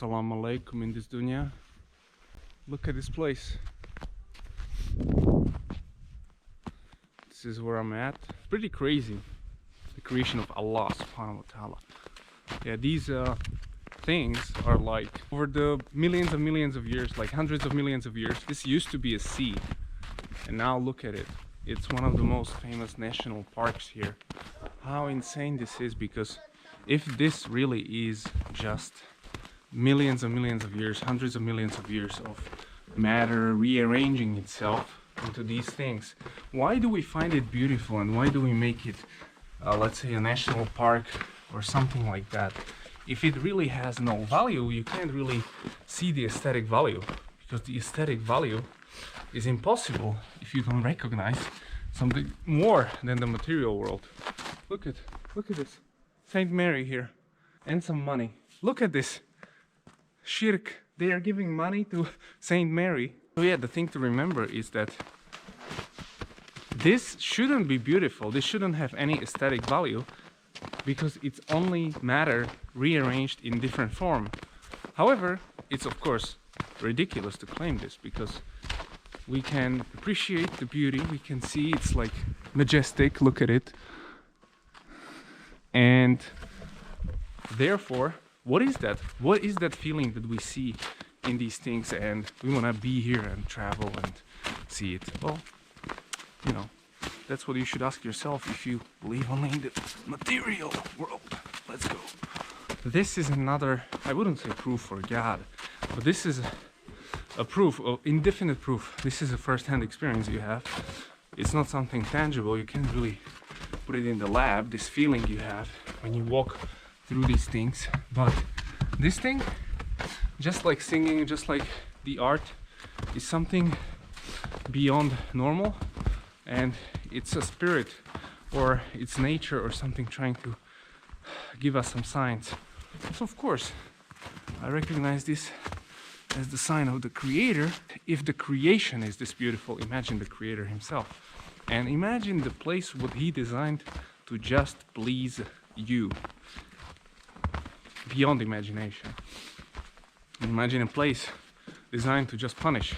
Assalamu alaikum in this dunya. Look at this place. This is where I'm at. Pretty crazy. The creation of Allah subhanahu wa ta'ala. Yeah, these things are like over the millions of years, like hundreds of millions of years. This used to be a sea, and now look at it. It's one of the most famous national parks here. How insane this is, because if this really is just millions of years, hundreds of millions of years of matter rearranging itself into these things, why do we find it beautiful, and why do we make it let's say a national park or something like that? If it really has no value, you can't really see the aesthetic value, because the aesthetic value is impossible if you don't recognize something more than the material world. Look at this Saint Mary here, and some money. Look at this shirk. They are giving money to Saint Mary. So yeah, the thing to remember is that this shouldn't be beautiful. This shouldn't have any aesthetic value, because it's only matter rearranged in different form. However, it's of course ridiculous to claim this, because we can appreciate the beauty. We can see it's like majestic. Look at it. And therefore, what is that? What is that feeling that we see in these things, and we want to be here and travel and see it? Well, you know, that's what you should ask yourself if you believe only in the material world. Let's go. This is another, I wouldn't say proof for God, but this is a proof, of indefinite proof. This is a first-hand experience you have. It's not something tangible. You can't really put it in the lab, this feeling you have when you walk through these things. But this thing, just like singing, just like the art, is something beyond normal, and it's a spirit or it's nature or something trying to give us some signs. So of course I recognize this as the sign of the creator. If the creation is this beautiful, imagine the creator himself, and imagine the place what he designed to just please you, beyond imagination. Imagine a place designed to just punish,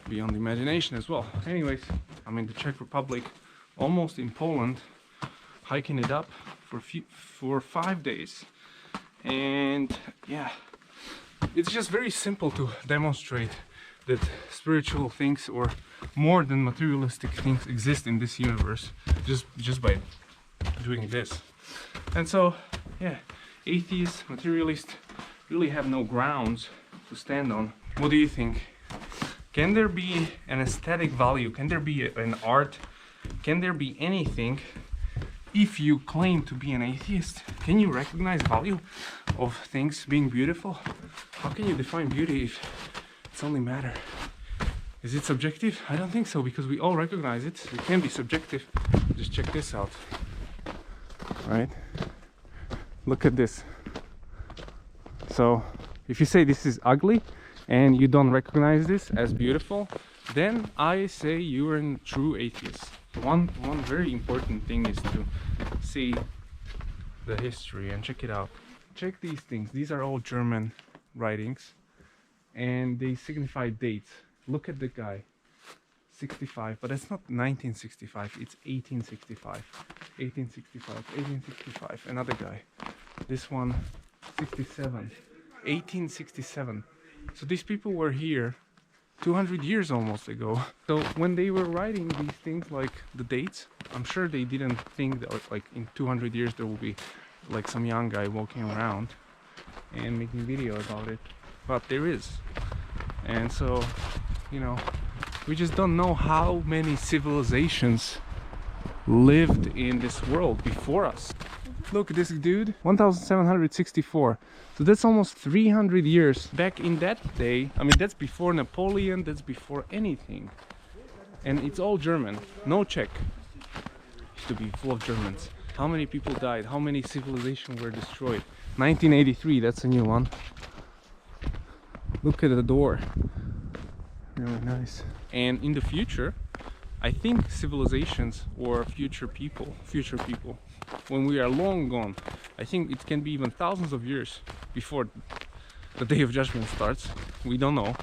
beyond imagination as well. Anyways, I'm in the Czech Republic, almost in Poland, hiking it up for 5 days. And yeah, it's just very simple to demonstrate that spiritual things or more than materialistic things exist in this universe just by doing this. And so yeah, atheists, materialists really have no grounds to stand on. What do you think? Can there be an aesthetic value? Can there be an art? Can there be anything if you claim to be an atheist? Can you recognize value of things being beautiful? How can you define beauty if it's only matter? Is it subjective? I don't think so, because we all recognize it. It can be subjective. Just check this out. Right? Look at this. So if you say this is ugly and you don't recognize this as beautiful, then I say you're a true atheist. One very important thing is to see the history and check it out. Check these things. These are all German writings, and they signify dates. Look at the guy, 65, but it's not 1965, it's 1865. 1865, 1865. Another guy, this one, 67, 1867. So these people were here 200 years almost ago. So when they were writing these things, like the dates, I'm sure they didn't think that like in 200 years there will be like some young guy walking around and making video about it, but there is. And so, you know, we just don't know how many civilizations lived in this world before us. Look at this dude, 1764. So that's almost 300 years back in that day. I mean, that's before Napoleon, that's before anything. And it's all German, no Czech. Used to be full of Germans. How many people died? How many civilizations were destroyed? 1983, that's a new one. Look at the door. Really nice. And in the future, I think civilizations or future people, when we are long gone, I think it can be even thousands of years before the day of judgment starts. We don't know,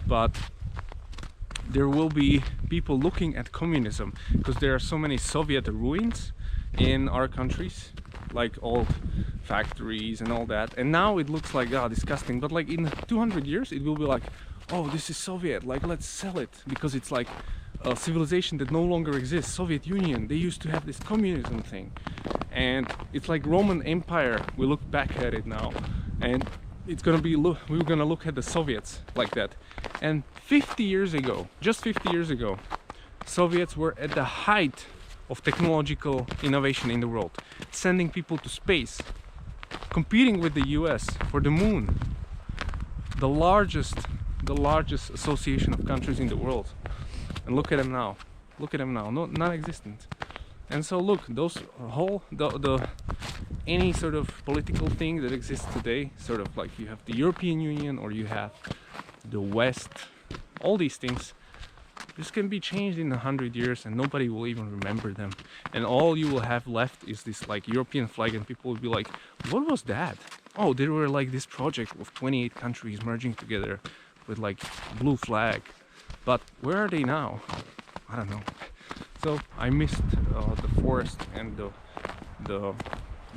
but there will be people looking at communism, because there are so many Soviet ruins in our countries, like old factories and all that, and now it looks like disgusting, but like in 200 years it will be like, oh, this is Soviet, like let's sell it, because it's like a civilization that no longer exists. Soviet Union, they used to have this communism thing, and it's like Roman Empire. We look back at it now, and it's gonna be we're gonna look at the Soviets like that. And 50 years ago, just 50 years ago, Soviets were at the height of technological innovation in the world, sending people to space, competing with the US for the moon, the largest association of countries in the world. And look at them now, non-existent. And so look, those whole any sort of political thing that exists today, sort of like you have the European Union or you have the West, all these things, this can be changed in 100 years and nobody will even remember them. And all you will have left is this like European flag, and people will be like, what was that? Oh, there were like this project of 28 countries merging together with like blue flag. But where are they now? I don't know. So I missed the forest and the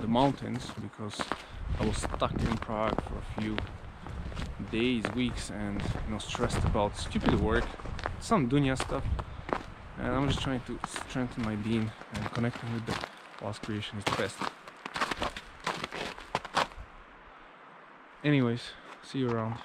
mountains because I was stuck in Prague for a few days, weeks, and stressed about stupid work, some dunya stuff, and I'm just trying to strengthen my being, and connecting with the lost creation is the best. Anyways, see you around.